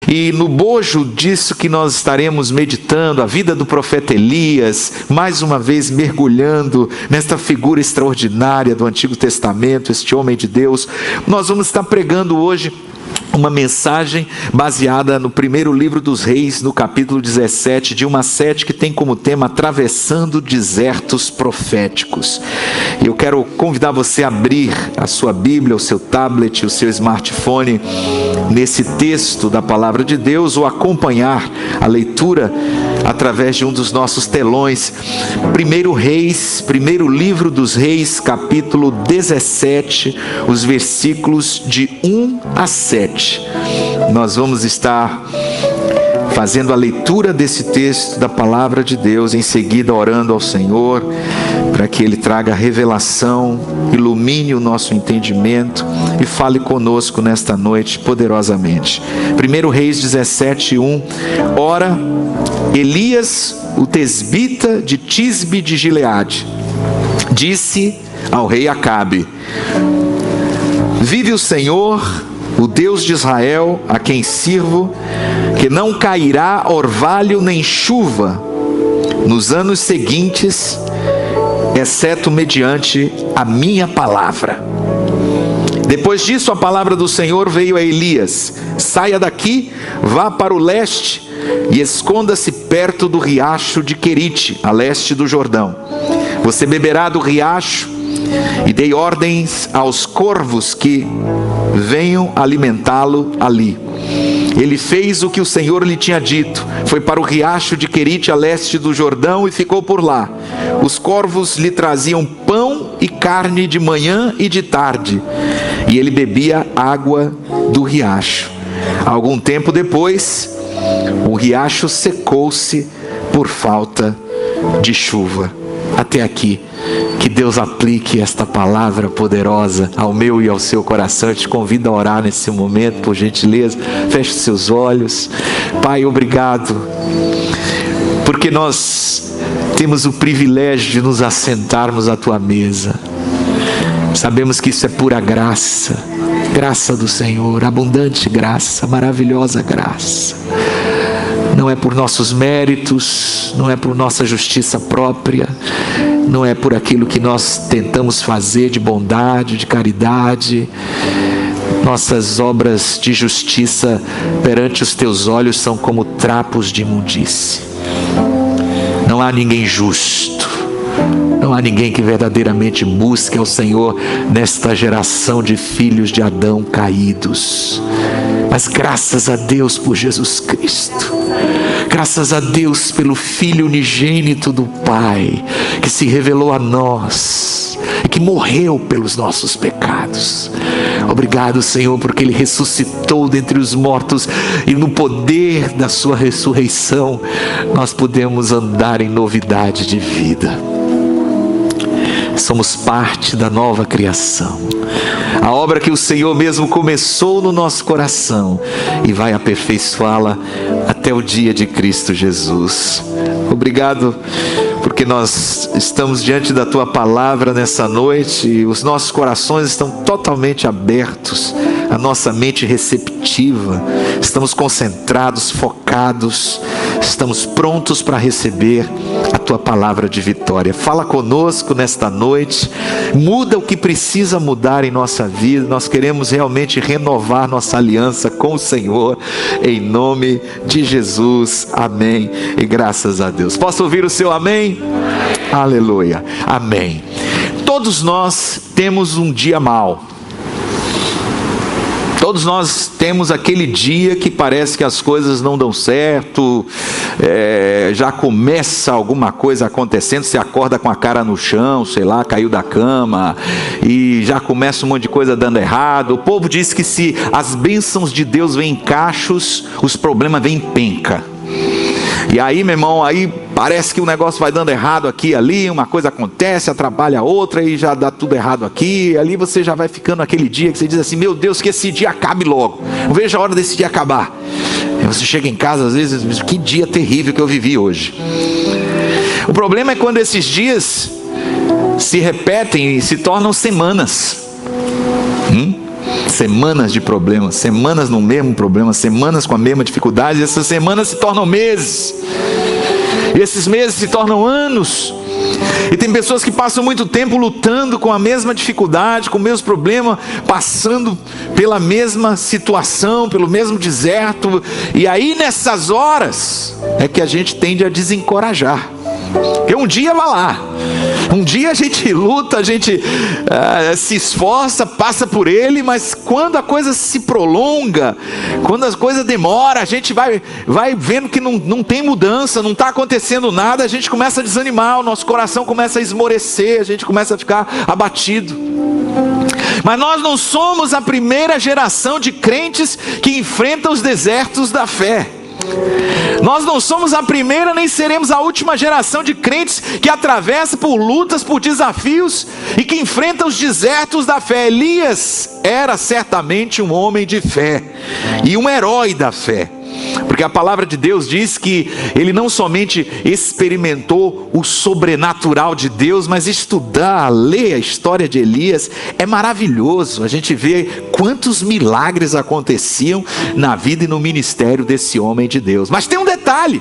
E no bojo disso que nós estaremos meditando, a vida do profeta Elias, mais uma vez mergulhando nesta figura extraordinária do Antigo Testamento, este homem de Deus, nós vamos estar pregando hoje uma mensagem baseada no primeiro livro dos Reis, no capítulo 17, de uma série que tem como tema Atravessando Desertos Proféticos. E eu quero convidar você a abrir a sua Bíblia, o seu tablet, o seu smartphone, nesse texto da Palavra de Deus, ou acompanhar a leitura através de um dos nossos telões. Primeiro livro dos Reis, capítulo 17, os versículos de 1 a 7. Nós vamos estar fazendo a leitura desse texto da Palavra de Deus, em seguida orando ao Senhor, para que Ele traga revelação, ilumine o nosso entendimento e fale conosco nesta noite poderosamente. 1 Reis 17, 1. Ora, Elias, o tesbita de Tisbe de Gileade, disse ao rei Acabe: vive o Senhor, o Deus de Israel, a quem sirvo, que não cairá orvalho nem chuva nos anos seguintes, exceto mediante a minha palavra. Depois disso, a palavra do Senhor veio a Elias: saia daqui, vá para o leste e esconda-se perto do riacho de Querite, a leste do Jordão. Você beberá do riacho, e dei ordens aos corvos que venham alimentá-lo ali. Ele fez o que o Senhor lhe tinha dito, foi para o riacho de Querite, a leste do Jordão, e ficou por lá. Os corvos lhe traziam pão e carne de manhã e de tarde, e ele bebia água do riacho. Algum tempo depois, o riacho secou-se por falta de chuva. Até aqui. Que Deus aplique esta palavra poderosa ao meu e ao seu coração. Eu te convido a orar nesse momento, por gentileza. Feche seus olhos. Pai, obrigado, porque nós temos o privilégio de nos assentarmos à tua mesa. Sabemos que isso é pura graça, graça do Senhor, abundante graça, maravilhosa graça. Não é por nossos méritos, não é por nossa justiça própria, não é por aquilo que nós tentamos fazer de bondade, de caridade. Nossas obras de justiça perante os teus olhos são como trapos de imundície. Não há ninguém justo, não há ninguém que verdadeiramente busque ao Senhor nesta geração de filhos de Adão caídos. Mas graças a Deus por Jesus Cristo, graças a Deus pelo Filho unigênito do Pai, que se revelou a nós e que morreu pelos nossos pecados. Obrigado, Senhor, porque Ele ressuscitou dentre os mortos, e no poder da sua ressurreição nós podemos andar em novidade de vida. Somos parte da nova criação, a obra que o Senhor mesmo começou no nosso coração e vai aperfeiçoá-la até o dia de Cristo Jesus. Obrigado, porque nós estamos diante da tua palavra nessa noite e os nossos corações estão totalmente abertos, a nossa mente receptiva, estamos concentrados, focados, estamos prontos para receber a tua palavra de vitória. Fala conosco nesta noite, muda o que precisa mudar em nossa vida. Nós queremos realmente renovar nossa aliança com o Senhor, em nome de Jesus, amém e graças a Deus. Posso ouvir o seu amém? Aleluia, amém. Todos nós temos um dia mau. Todos nós temos aquele dia que parece que as coisas não dão certo, já começa alguma coisa acontecendo, você acorda com a cara no chão, sei lá, caiu da cama, e já começa um monte de coisa dando errado. O povo diz que se as bênçãos de Deus vêm em cachos, os problemas vêm em penca. E aí, meu irmão, aí parece que o negócio vai dando errado aqui e ali, uma coisa acontece, atrapalha a outra e já dá tudo errado aqui. E ali você já vai ficando aquele dia que você diz assim: meu Deus, que esse dia acabe logo, não vejo a hora desse dia acabar. E você chega em casa às vezes e diz: que dia terrível que eu vivi hoje. O problema é quando esses dias se repetem e se tornam semanas. Semanas de problemas, semanas no mesmo problema, semanas com a mesma dificuldade, essas semanas se tornam meses, e esses meses se tornam anos. E tem pessoas que passam muito tempo lutando com a mesma dificuldade, com o mesmo problema, passando pela mesma situação, pelo mesmo deserto. E aí nessas horas é que a gente tende a desencorajar. Porque um dia vai lá, um dia a gente luta, a gente se esforça, passa por ele, mas quando a coisa se prolonga, quando as coisas demoram, a gente vai vendo que não tem mudança, não está acontecendo nada, a gente começa a desanimar, o nosso coração começa a esmorecer, a gente começa a ficar abatido. Mas nós não somos a primeira geração de crentes que enfrenta os desertos da fé. Nós não somos a primeira, nem seremos a última geração de crentes que atravessa por lutas, por desafios e que enfrenta os desertos da fé. Elias era certamente um homem de fé e um herói da fé, porque a palavra de Deus diz que ele não somente experimentou o sobrenatural de Deus, mas estudar, ler a história de Elias é maravilhoso. A gente vê quantos milagres aconteciam na vida e no ministério desse homem de Deus. Mas tem um detalhe: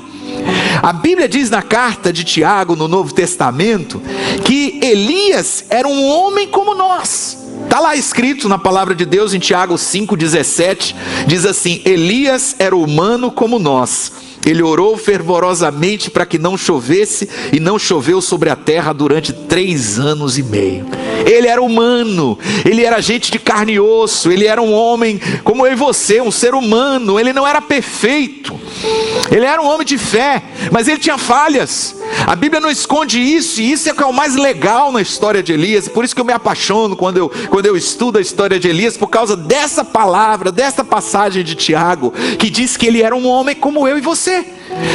a Bíblia diz na carta de Tiago, no Novo Testamento, que Elias era um homem como nós. Está lá escrito na palavra de Deus em Tiago 5,17, diz assim: Elias era humano como nós. Ele orou fervorosamente para que não chovesse, e não choveu sobre a terra durante 3 anos e meio. Ele era humano, ele era gente de carne e osso, ele era um homem como eu e você, um ser humano. Ele não era perfeito, ele era um homem de fé, mas ele tinha falhas. A Bíblia não esconde isso, e isso é o que é o mais legal na história de Elias. Por isso que eu me apaixono quando eu estudo a história de Elias, por causa dessa palavra, dessa passagem de Tiago, que diz que ele era um homem como eu e você.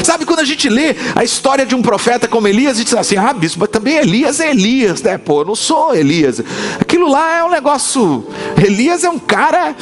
Sabe, quando a gente lê a história de um profeta como Elias, a gente diz assim: ah, bispo, mas também Elias é Elias, né? Pô, eu não sou Elias. Aquilo lá é um negócio. Elias é um cara.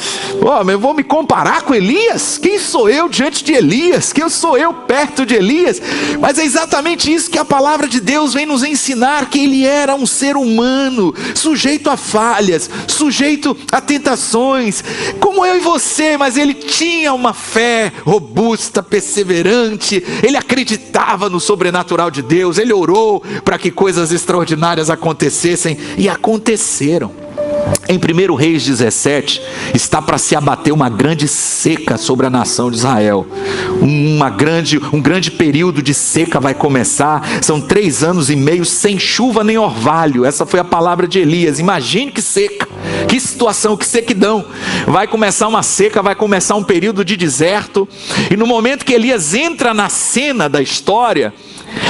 Mas eu vou me comparar com Elias? Quem sou eu diante de Elias? Quem sou eu perto de Elias? Mas é exatamente isso que a palavra de Deus vem nos ensinar: que ele era um ser humano, sujeito a falhas, sujeito a tentações, como eu e você, mas ele tinha uma fé robusta, perseverante. Ele acreditava no sobrenatural de Deus, ele orou para que coisas extraordinárias acontecessem, e aconteceram. Em 1 Reis 17, está para se abater uma grande seca sobre a nação de Israel. Um grande período de seca vai começar. São 3 anos e meio sem chuva nem orvalho. Essa foi a palavra de Elias. Imagine que seca, que situação, que sequidão. Vai começar uma seca, vai começar um período de deserto. E no momento que Elias entra na cena da história,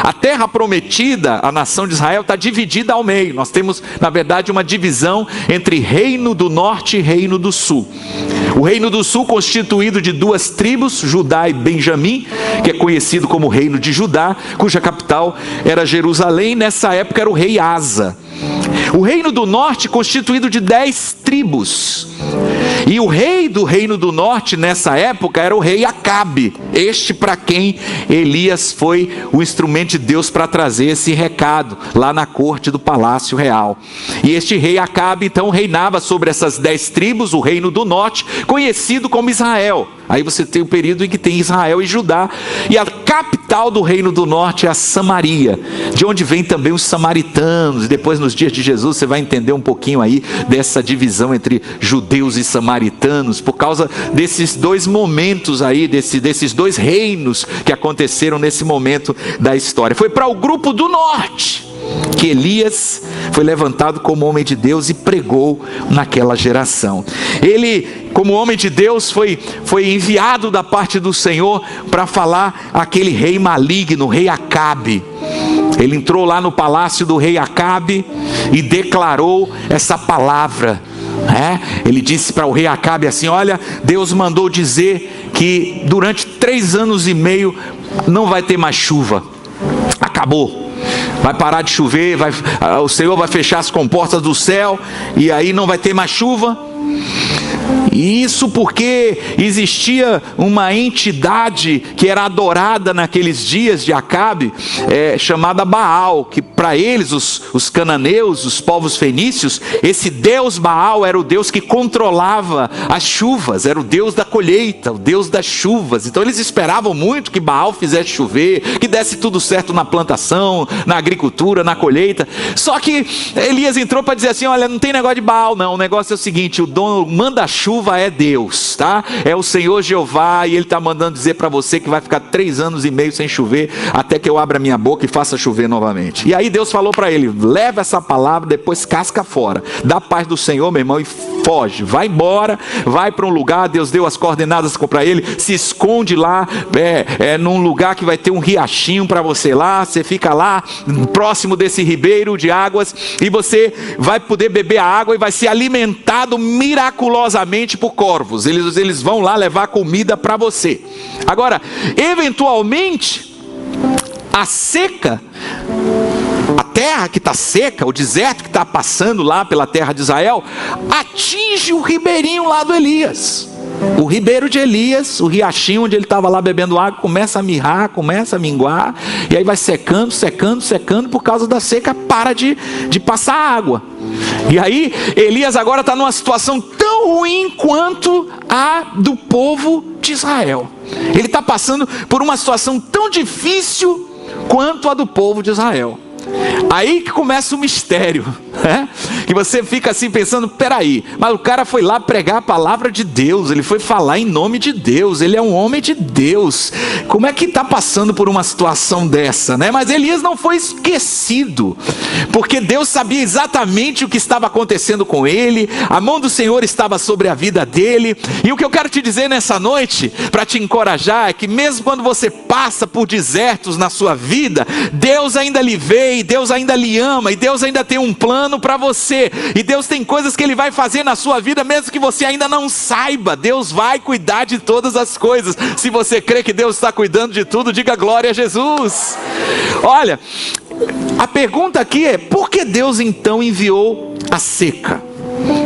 a terra prometida, a nação de Israel, está dividida ao meio. Nós temos, na verdade, uma divisão entre reino do norte e reino do sul. O reino do sul constituído de 2 tribos, Judá e Benjamim, que é conhecido como reino de Judá, cuja capital era Jerusalém. Nessa época era o rei Asa. O reino do norte constituído de 10 tribos. E o rei do reino do norte nessa época era o rei Acabe, este para quem Elias foi o instrumento de Deus para trazer esse recado lá na corte do palácio real. E este rei Acabe então reinava sobre essas 10 tribos, o reino do norte, conhecido como Israel. Aí você tem o período em que tem Israel e Judá, e a capital do reino do norte é a Samaria, de onde vem também os samaritanos. E depois, nos dias de Jesus, você vai entender um pouquinho aí dessa divisão entre judeus e samaritanos, por causa desses 2 momentos aí, desses 2 reinos que aconteceram nesse momento da história. Foi para o grupo do norte que Elias foi levantado como homem de Deus e pregou naquela geração. Ele, como homem de Deus, foi enviado da parte do Senhor para falar àquele rei maligno, o rei Acabe. Ele entrou lá no palácio do rei Acabe e declarou essa palavra. Ele disse para o rei Acabe assim: olha, Deus mandou dizer que durante 3 anos e meio não vai ter mais chuva. Acabou. Vai parar de chover, o Senhor vai fechar as comportas do céu, e aí não vai ter mais chuva. E isso porque existia uma entidade que era adorada naqueles dias de Acabe, chamada Baal, que para eles, os cananeus, os povos fenícios, esse Deus Baal era o Deus que controlava as chuvas, era o Deus da colheita, o Deus das chuvas. Então eles esperavam muito que Baal fizesse chover, que desse tudo certo na plantação, na agricultura, na colheita. Só que Elias entrou para dizer assim: olha, não tem negócio de Baal não, o negócio é o seguinte, o dono manda-chuva é Deus, tá? É o Senhor Jeová, e Ele está mandando dizer para você que vai ficar 3 anos e meio sem chover, até que eu abra minha boca e faça chover novamente. E aí Deus falou para ele: leva essa palavra, depois casca fora, dá a paz do Senhor, meu irmão, e foge, vai embora, vai para um lugar. Deus deu as coordenadas para ele, se esconde lá, num lugar que vai ter um riachinho para você lá, você fica lá, próximo desse ribeiro de águas, e você vai poder beber a água e vai ser alimentado miraculosamente por corvos. Eles vão lá levar comida para você. Agora, eventualmente, a seca, a terra que está seca, o deserto que está passando lá pela terra de Israel, atinge o ribeirinho lá do Elias. O ribeiro de Elias, o riachinho onde ele estava lá bebendo água, começa a mirrar, começa a minguar, e aí vai secando, secando, secando, por causa da seca, para de passar água. E aí Elias agora está numa situação tão ruim quanto a do povo de Israel. Ele está passando por uma situação tão difícil quanto a do povo de Israel. Aí que começa o mistério, né? Que você fica assim pensando: peraí, mas o cara foi lá pregar a palavra de Deus, ele foi falar em nome de Deus, ele é um homem de Deus, como é que está passando por uma situação dessa, né? Mas Elias não foi esquecido, porque Deus sabia exatamente o que estava acontecendo com ele, a mão do Senhor estava sobre a vida dele. E o que eu quero te dizer nessa noite, para te encorajar, é que mesmo quando você passa por desertos na sua vida, Deus ainda lhe vê, e Deus ainda lhe ama, e Deus ainda tem um plano para você, e Deus tem coisas que Ele vai fazer na sua vida, mesmo que você ainda não saiba. Deus vai cuidar de todas as coisas. Se você crê que Deus está cuidando de tudo, diga glória a Jesus. Olha, a pergunta aqui é: por que Deus então enviou a seca?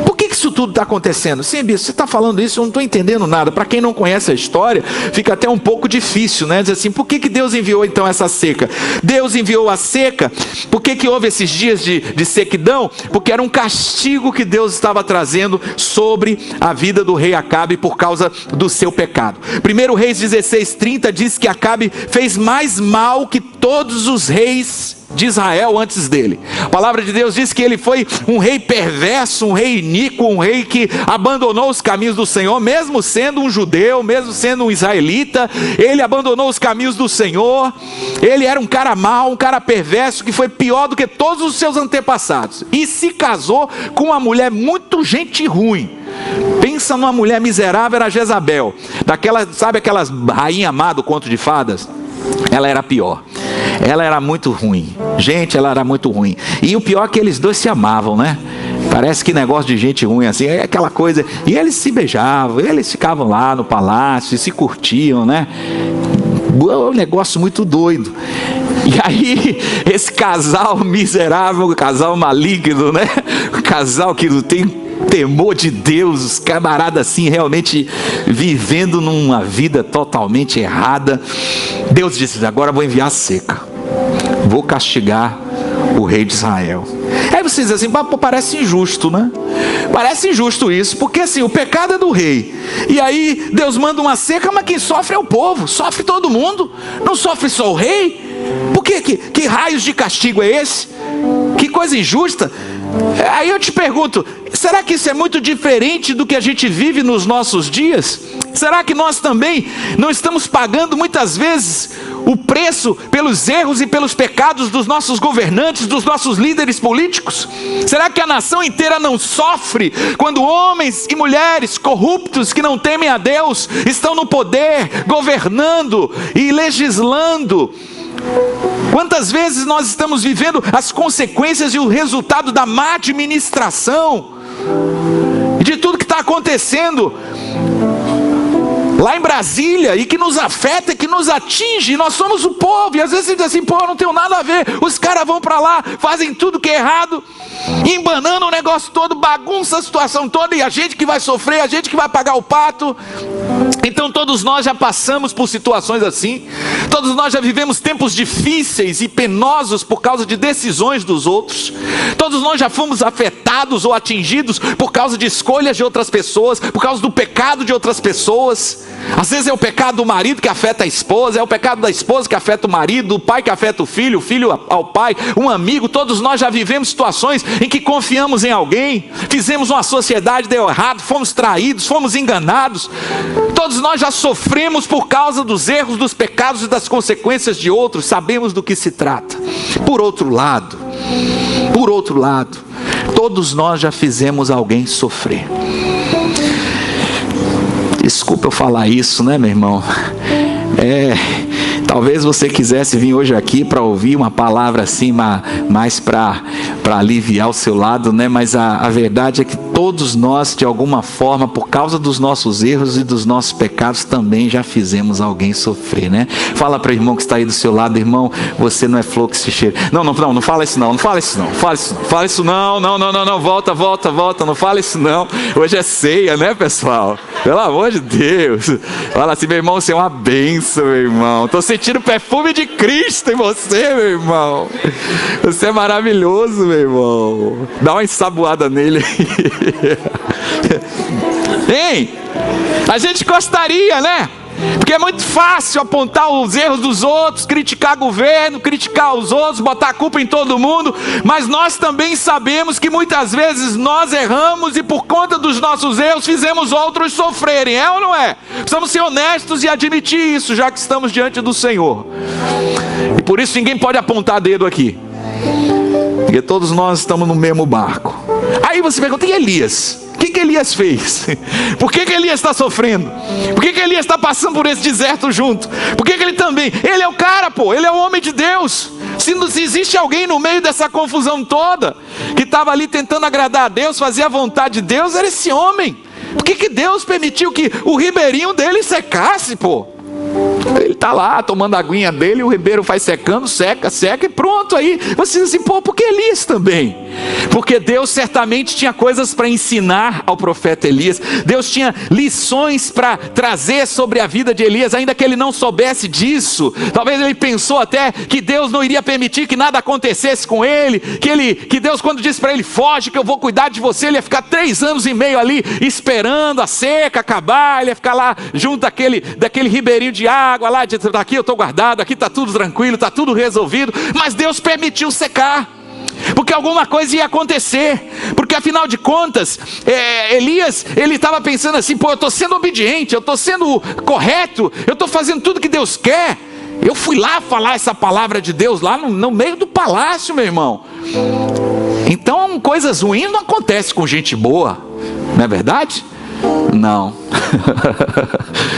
Por que isso tudo está acontecendo? Sim, bispo, você está falando isso, eu não estou entendendo nada. Para quem não conhece a história, fica até um pouco difícil, né? Dizer assim, por que Deus enviou então essa seca? Deus enviou a seca, por que houve esses dias de sequidão? Porque era um castigo que Deus estava trazendo sobre a vida do rei Acabe por causa do seu pecado. 1 Reis 16:30 diz que Acabe fez mais mal que todos os reis de Israel antes dele. A palavra de Deus diz que ele foi um rei perverso, um rei iníquo, um rei que abandonou os caminhos do Senhor, mesmo sendo um judeu, mesmo sendo um israelita, ele abandonou os caminhos do Senhor. Ele era um cara mau, um cara perverso, que foi pior do que todos os seus antepassados, e se casou com uma mulher muito gente ruim. Pensa numa mulher miserável, era Jezabel, sabe aquelas rainha má do conto de fadas? Ela era pior. Ela era muito ruim. Gente, ela era muito ruim. E o pior é que eles dois se amavam, né? Parece que negócio de gente ruim assim, é aquela coisa. E eles se beijavam, eles ficavam lá no palácio, se curtiam, né? Um negócio muito doido. E aí, esse casal miserável, casal maligno, né? O casal que não tem temor de Deus, os camaradas assim, realmente vivendo numa vida totalmente errada. Deus disse: agora vou enviar seca, vou castigar o rei de Israel. Aí você diz assim: parece injusto, né? Parece injusto isso, porque assim, o pecado é do rei, e aí Deus manda uma seca, mas quem sofre é o povo, sofre todo mundo, não sofre só o rei. Por que raios de castigo é esse? Que coisa injusta. Aí eu te pergunto, será que isso é muito diferente do que a gente vive nos nossos dias? Será que nós também não estamos pagando muitas vezes o preço pelos erros e pelos pecados dos nossos governantes, dos nossos líderes políticos? Será que a nação inteira não sofre quando homens e mulheres corruptos que não temem a Deus estão no poder, governando e legislando? Quantas vezes nós estamos vivendo as consequências e o resultado da má administração de tudo que está acontecendo? lá em Brasília, e que nos afeta, e que nos atinge. Nós somos o povo, e às vezes você diz assim: pô, eu não tenho nada a ver. Os caras vão para lá, fazem tudo que é errado, embanando o negócio todo, bagunça a situação toda, e a gente que vai sofrer, a gente que vai pagar o pato. Então todos nós já passamos por situações assim, todos nós já vivemos tempos difíceis e penosos por causa de decisões dos outros, todos nós já fomos afetados ou atingidos por causa de escolhas de outras pessoas, por causa do pecado de outras pessoas. Às vezes é o pecado do marido que afeta a esposa, é o pecado da esposa que afeta o marido, o pai que afeta o filho ao pai, um amigo. Todos nós já vivemos situações em que confiamos em alguém, fizemos uma sociedade, deu errado, fomos traídos, fomos enganados. Todos nós já sofremos por causa dos erros, dos pecados e das consequências de outros. Sabemos do que se trata. Por outro lado, todos nós já fizemos alguém sofrer. Desculpa eu falar isso, né, meu irmão? Talvez você quisesse vir hoje aqui para ouvir uma palavra assim, mais para aliviar o seu lado, né? Mas a verdade é que todos nós, de alguma forma, por causa dos nossos erros e dos nossos pecados, também já fizemos alguém sofrer, né? Fala para o irmão que está aí do seu lado: irmão, você não é flor que se cheira. Não fala isso não, fala isso não, volta, não fala isso não. Hoje é ceia, né, pessoal? Pelo amor de Deus. Fala assim: meu irmão, você é uma bênção, meu irmão. Estou sentindo o perfume de Cristo em você, meu irmão. Você é maravilhoso, meu irmão. Dá uma ensaboada nele aí. Hein? A gente gostaria, né? Porque é muito fácil apontar os erros dos outros, criticar governo, criticar os outros, botar a culpa em todo mundo. Mas nós também sabemos que muitas vezes nós erramos, e por conta dos nossos erros fizemos outros sofrerem. É ou não é? Precisamos ser honestos e admitir isso, já que estamos diante do Senhor. E por isso ninguém pode apontar dedo aqui, porque todos nós estamos no mesmo barco. Aí você pergunta: e Elias? O que Elias fez? Por que Elias está sofrendo? Por que Elias está passando por esse deserto junto? Por que ele também? Ele é o cara, ele é o homem de Deus. Se existe alguém no meio dessa confusão toda, que estava ali tentando agradar a Deus, fazer a vontade de Deus, era esse homem. Por que Deus permitiu que o ribeirinho dele secasse, Ele está lá tomando a aguinha dele, o ribeiro vai secando, seca e pronto. Aí você diz assim: por que Elias também? Porque Deus certamente tinha coisas para ensinar ao profeta Elias. Deus tinha lições para trazer sobre a vida de Elias, ainda que ele não soubesse disso. Talvez ele pensou até que Deus não iria permitir que nada acontecesse com ele, que Deus, quando disse para ele: foge que eu vou cuidar de você, ele ia ficar 3 anos e meio ali esperando a seca acabar. Ele ia ficar lá junto daquele ribeirinho de água lá, aqui eu estou guardado, aqui está tudo tranquilo, está tudo resolvido. Mas Deus permitiu secar, porque alguma coisa ia acontecer. Porque afinal de contas, Elias, ele estava pensando assim: eu estou sendo obediente, eu estou sendo correto, eu estou fazendo tudo que Deus quer. Eu fui lá falar essa palavra de Deus lá no meio do palácio, meu irmão. Então coisas ruins não acontecem com gente boa, não é verdade? Não.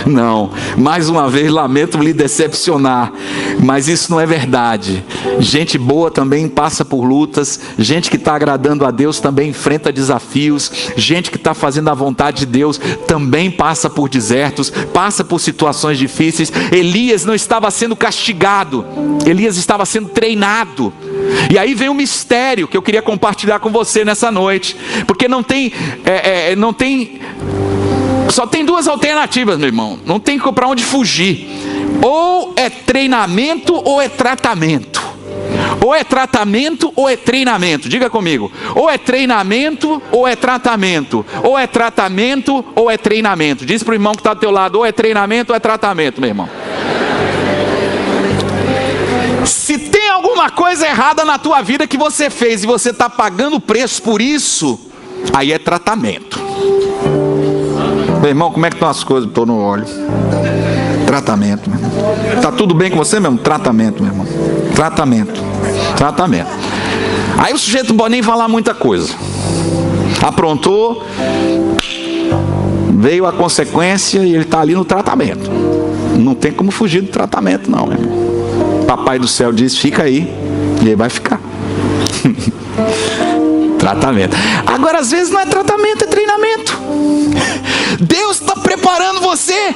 Não, mais uma vez lamento lhe decepcionar, mas isso não é verdade. Gente boa também passa por lutas, gente que está agradando a Deus também enfrenta desafios, gente que está fazendo a vontade de Deus também passa por desertos, passa por situações difíceis. Elias não estava sendo castigado, Elias estava sendo treinado. E aí vem um mistério que eu queria compartilhar com você nessa noite, porque só tem 2 alternativas, meu irmão. Não tem para onde fugir. Ou é treinamento ou é tratamento. Ou é tratamento ou é treinamento. Diga comigo: ou é treinamento ou é tratamento. Ou é tratamento ou é treinamento. Diz para o irmão que está do teu lado: ou é treinamento ou é tratamento, meu irmão. Se tem alguma coisa errada na tua vida que você fez e você está pagando o preço por isso, aí é tratamento. Meu irmão, como é que estão as coisas? Estou no óleo. Tratamento, meu irmão. Está tudo bem com você, meu irmão? Tratamento, meu irmão. Tratamento. Aí o sujeito não pode nem falar muita coisa. Aprontou, veio a consequência e ele está ali no tratamento. Não tem como fugir do tratamento, não, meu irmão. Papai do céu diz: fica aí. E ele vai ficar. Tratamento. Agora, às vezes não é tratamento, é treinamento. Deus está preparando você.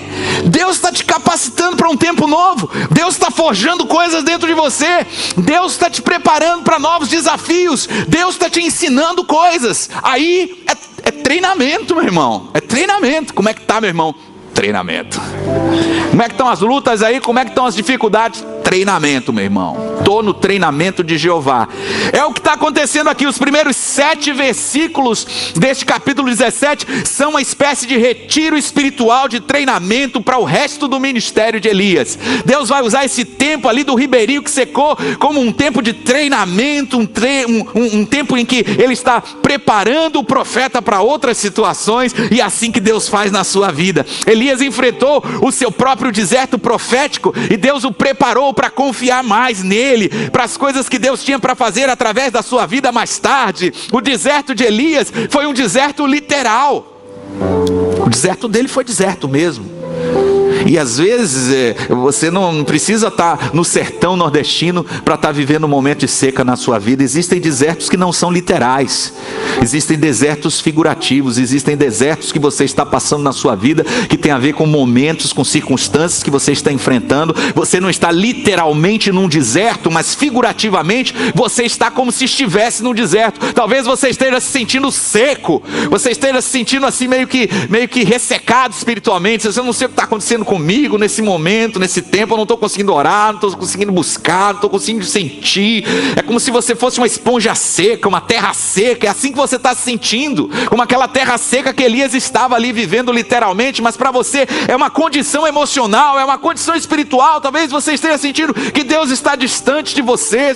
Deus está te capacitando para um tempo novo. Deus está forjando coisas dentro de você. Deus está te preparando para novos desafios. Deus está te ensinando coisas. Aí é treinamento, meu irmão. É treinamento. Como é que tá, meu irmão? Treinamento. Como é que estão as lutas aí? Como é que estão as dificuldades? Treinamento, meu irmão. Estou no treinamento de Jeová. É o que está acontecendo aqui. Os primeiros 7 versículos deste capítulo 17 são uma espécie de retiro espiritual, de treinamento para o resto do ministério de Elias. Deus vai usar esse tempo ali do ribeirinho que secou como um tempo de treinamento, um tempo em que Ele está preparando o profeta para outras situações, e é assim que Deus faz na sua vida. Elias enfrentou o seu próprio deserto profético e Deus o preparou para confiar mais nele, para as coisas que Deus tinha para fazer através da sua vida mais tarde. O deserto de Elias foi um deserto literal. O deserto dele foi deserto mesmo. E às vezes você não precisa estar no sertão nordestino para estar vivendo um momento de seca na sua vida. Existem desertos que não são literais. Existem desertos figurativos. Existem desertos que você está passando na sua vida, que tem a ver com momentos, com circunstâncias que você está enfrentando. Você não está literalmente num deserto, mas figurativamente você está como se estivesse num deserto. Talvez você esteja se sentindo seco. Você esteja se sentindo assim meio que ressecado espiritualmente. Eu não sei o que está acontecendo comigo nesse momento, nesse tempo. Eu não estou conseguindo orar, não estou conseguindo buscar, não estou conseguindo sentir. É como se você fosse uma esponja seca, uma terra seca. É assim que você está se sentindo, como aquela terra seca que Elias estava ali vivendo literalmente. Mas para você é uma condição emocional, é uma condição espiritual. Talvez você esteja sentindo que Deus está distante de você.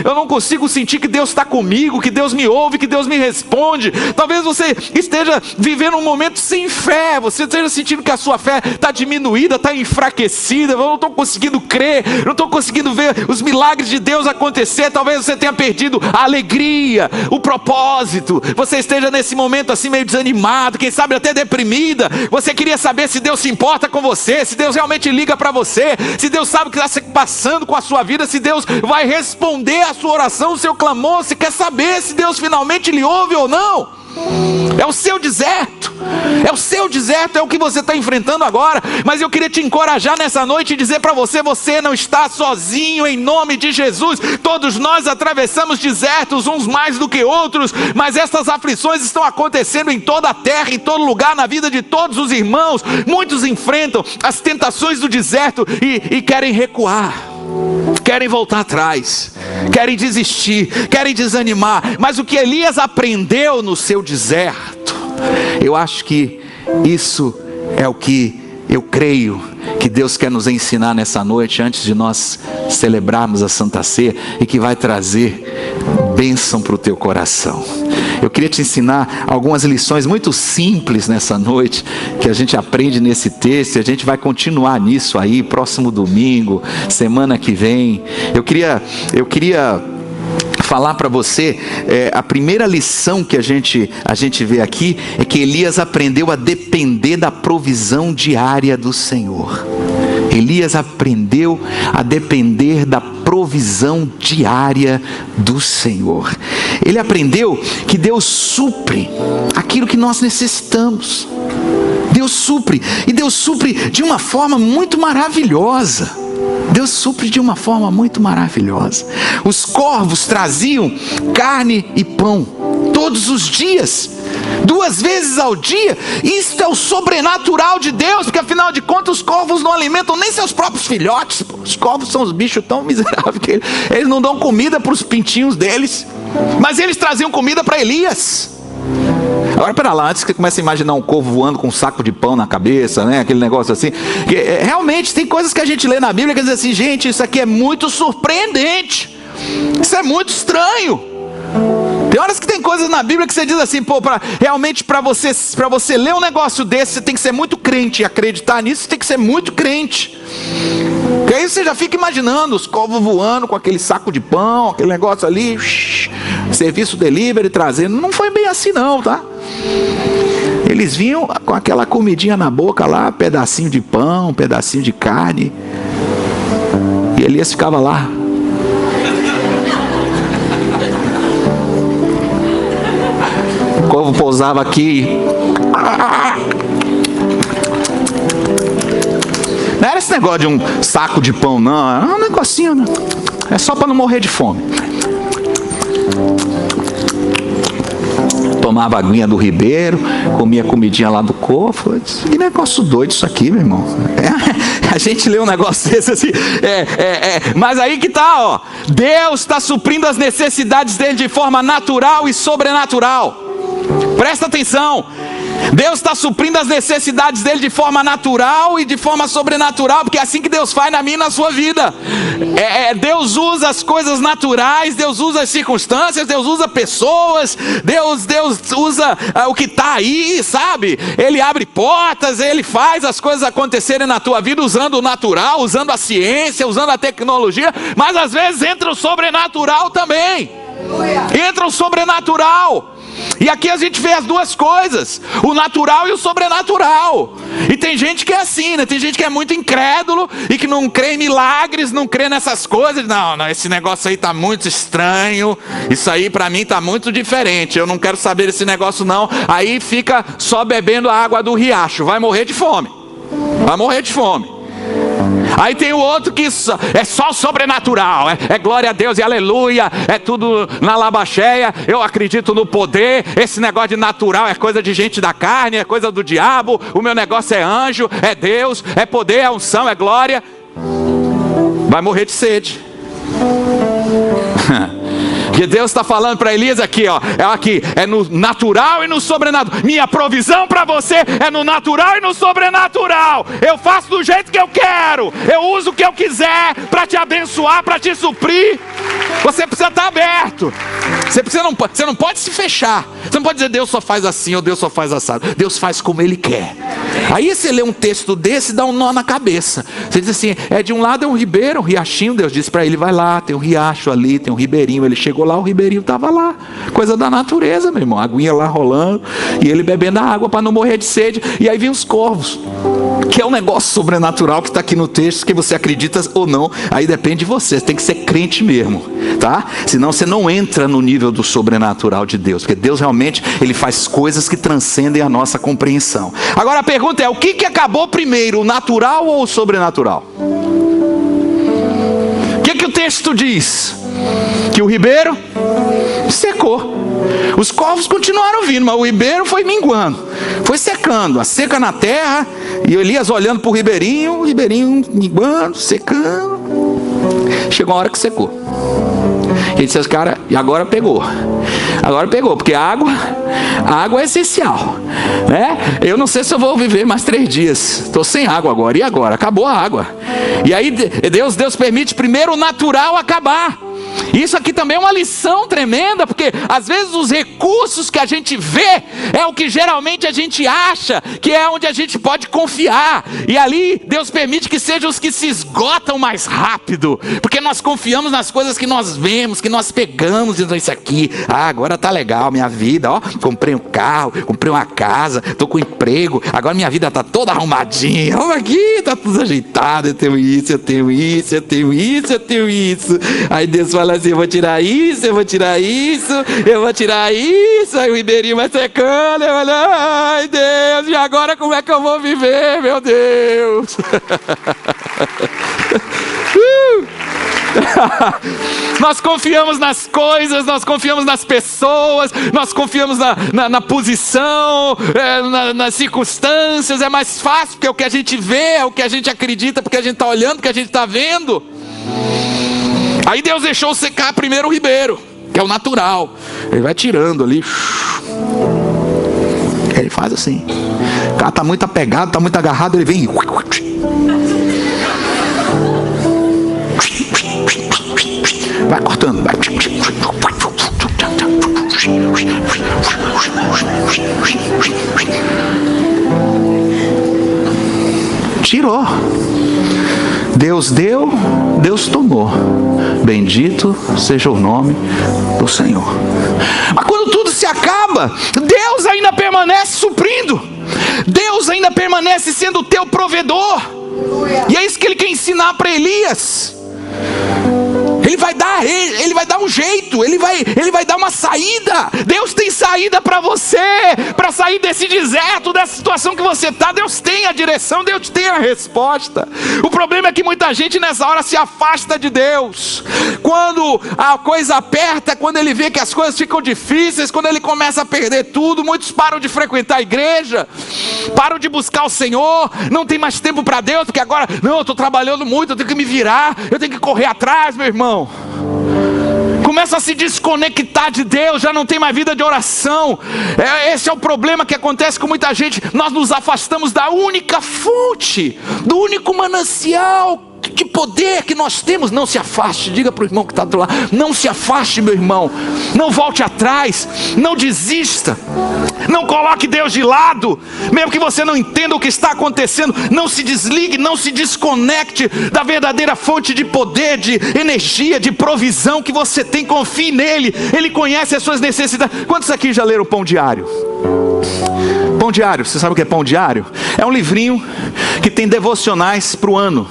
Eu não consigo sentir que Deus está comigo, que Deus me ouve, que Deus me responde. Talvez você esteja vivendo um momento sem fé. Você esteja sentindo que a sua fé está diminuída, está enfraquecida. Eu não estou conseguindo crer, não estou conseguindo ver os milagres de Deus acontecer. Talvez você tenha perdido a alegria, o propósito. Você esteja nesse momento assim meio desanimado, quem sabe até deprimida. Você queria saber se Deus se importa com você, se Deus realmente liga para você, se Deus sabe o que está se passando com a sua vida, se Deus vai responder a sua oração, o seu clamor. Você quer saber se Deus finalmente lhe ouve ou não? É o seu deserto, é o que você está enfrentando agora. Mas eu queria te encorajar nessa noite e dizer para você: você não está sozinho, em nome de Jesus. Todos nós atravessamos desertos, uns mais do que outros, mas essas aflições estão acontecendo em toda a terra, em todo lugar, na vida de todos os irmãos. Muitos enfrentam as tentações do deserto e querem recuar, querem voltar atrás, querem desistir, querem desanimar. Mas o que Elias aprendeu no seu deserto, eu acho que isso é o que eu creio que Deus quer nos ensinar nessa noite, antes de nós celebrarmos a Santa Ceia, e que vai trazer bênção para o teu coração. Eu queria te ensinar algumas lições muito simples nessa noite, que a gente aprende nesse texto, e a gente vai continuar nisso aí, próximo domingo, semana que vem. Eu queria falar para você, a primeira lição que a gente vê aqui, é que Elias aprendeu a depender da provisão diária do Senhor. Elias aprendeu a depender da provisão diária do Senhor. Ele aprendeu que Deus supre aquilo que nós necessitamos. Deus supre, e Deus supre de uma forma muito maravilhosa. Deus supre de uma forma muito maravilhosa. Os corvos traziam carne e pão todos os dias, 2 vezes ao dia. Isso é o sobrenatural de Deus, porque afinal de contas os corvos não alimentam nem seus próprios filhotes. Os corvos são os bichos tão miseráveis que eles não dão comida para os pintinhos deles, mas eles traziam comida para Elias. Agora, pera lá, antes que você comece a imaginar um corvo voando com um saco de pão na cabeça, né? Aquele negócio assim. Realmente, tem coisas que a gente lê na Bíblia que diz assim: gente, isso aqui é muito surpreendente. Isso é muito estranho. Tem horas que tem coisas na Bíblia que você diz assim: pô, realmente para você ler um negócio desse, você tem que ser muito crente. E acreditar nisso, você tem que ser muito crente. Porque aí você já fica imaginando os corvos voando com aquele saco de pão, aquele negócio ali, serviço delivery trazendo. Não foi bem assim não, tá? Eles vinham com aquela comidinha na boca lá, pedacinho de pão, pedacinho de carne, e Elias ficava lá. O corvo pousava aqui, Não era esse negócio de um saco de pão, não. Era um negocinho, né? É só para não morrer de fome. Tomava a aguinha do ribeiro, comia comidinha lá do cofre. Que negócio doido isso aqui, meu irmão. A gente lê um negócio desse assim. Mas aí que tá, ó. Deus está suprindo as necessidades dele de forma natural e sobrenatural. Presta atenção. Deus está suprindo as necessidades dele de forma natural e de forma sobrenatural, porque é assim que Deus faz na minha e na sua vida. Deus usa as coisas naturais, Deus usa as circunstâncias, Deus usa pessoas, Deus usa o que está aí, sabe? Ele abre portas, Ele faz as coisas acontecerem na tua vida usando o natural, usando a ciência, usando a tecnologia, mas às vezes entra o sobrenatural também. Entra o sobrenatural. E aqui a gente vê as duas coisas, o natural e o sobrenatural. E tem gente que é assim, né? Tem gente que é muito incrédulo e que não crê em milagres, não crê nessas coisas. Não, esse negócio aí está muito estranho, isso aí para mim está muito diferente, eu não quero saber desse negócio não. Aí fica só bebendo a água do riacho, vai morrer de fome. Vai morrer de fome. Aí tem o outro que é só sobrenatural, é glória a Deus e aleluia, é tudo na labacheia, eu acredito no poder, esse negócio de natural é coisa de gente da carne, é coisa do diabo, o meu negócio é anjo, é Deus, é poder, é unção, é glória. Vai morrer de sede. Que Deus está falando para Elias aqui, ó, é no natural e no sobrenatural. Minha provisão para você é no natural e no sobrenatural. Eu faço do jeito que eu quero, eu uso o que eu quiser para te abençoar, para te suprir. Você precisa estar aberto. Você não pode se fechar. Você não pode dizer Deus só faz assim ou Deus só faz assado. Deus faz como Ele quer. Aí você lê um texto desse e dá um nó na cabeça. Você diz assim, de um lado é um ribeiro, um riachinho. Deus disse para ele, vai lá, tem um riacho ali, tem um ribeirinho. Ele chegou lá, o ribeirinho estava lá. Coisa da natureza, meu irmão. A aguinha lá rolando e ele bebendo a água para não morrer de sede. E aí vem os corvos, que é um negócio sobrenatural que está aqui no texto, que você acredita ou não, aí depende de você. Você tem que ser crente mesmo, tá? Senão você não entra no nível do sobrenatural de Deus, porque Deus realmente, Ele faz coisas que transcendem a nossa compreensão. Agora a pergunta é, o que acabou primeiro, o natural ou o sobrenatural? O que o texto diz? Que o ribeiro secou. Os corvos continuaram vindo, mas o ribeiro foi minguando, foi secando, a seca na terra. E Elias olhando para o ribeirinho minguando, secando. Chegou uma hora que secou. Ele disse, cara, e agora pegou. Agora pegou, porque a água é essencial, né? Eu não sei se eu vou viver mais 3 dias. Estou sem água agora. E agora? Acabou a água. E aí Deus permite primeiro o natural acabar. Isso aqui também é uma lição tremenda, porque às vezes os recursos que a gente vê é o que geralmente a gente acha que é onde a gente pode confiar, e ali Deus permite que sejam os que se esgotam mais rápido, porque nós confiamos nas coisas que nós vemos, que nós pegamos e dizemos, isso aqui, agora tá legal, minha vida, ó, comprei um carro, comprei uma casa, tô com emprego, agora minha vida tá toda arrumadinha, olha aqui, tá tudo ajeitado, eu tenho isso, eu tenho isso, eu tenho isso, eu tenho isso. Aí Deus fala assim, eu vou tirar isso, eu vou tirar isso, eu vou tirar isso. Aí o ribeirinho vai secando, eu falo, ai Deus, e agora como é que eu vou viver, meu Deus? Nós confiamos nas coisas, nós confiamos nas pessoas, nós confiamos na posição, nas circunstâncias. É mais fácil, porque é o que a gente vê, é o que a gente acredita, porque a gente está olhando, porque a gente está vendo. Aí Deus deixou secar primeiro o ribeiro, que é o natural. Ele vai tirando ali. Ele faz assim. O cara está muito apegado, está muito agarrado, ele vem. Vai cortando, vai. Tirou. Deus deu, Deus tomou. Bendito seja o nome do Senhor. Mas quando tudo se acaba, Deus ainda permanece suprindo. Deus ainda permanece sendo o teu provedor. E é isso que Ele quer ensinar para Elias. Ele vai dar um jeito, ele vai dar uma saída. Deus tem saída para você, para sair desse deserto, dessa situação que você está. Deus tem a direção, Deus tem a resposta. O problema é que muita gente nessa hora se afasta de Deus. Quando a coisa aperta, quando ele vê que as coisas ficam difíceis, quando ele começa a perder tudo, muitos param de frequentar a igreja, param de buscar o Senhor, não tem mais tempo para Deus, porque agora, não, eu estou trabalhando muito, eu tenho que me virar, eu tenho que correr atrás, meu irmão. Começa a se desconectar de Deus, já não tem mais vida de oração. Esse é o problema que acontece com muita gente. Nós nos afastamos da única fonte, do único manancial de poder que nós temos. Não se afaste, diga para o irmão que está do lado, não se afaste, meu irmão, não volte atrás, não desista, não coloque Deus de lado, mesmo que você não entenda o que está acontecendo. Não se desligue, não se desconecte da verdadeira fonte de poder, de energia, de provisão que você tem. Confie nele, ele conhece as suas necessidades. Quantos aqui já leram Pão Diário? Pão Diário, você sabe o que é Pão Diário? É um livrinho que tem devocionais para o ano.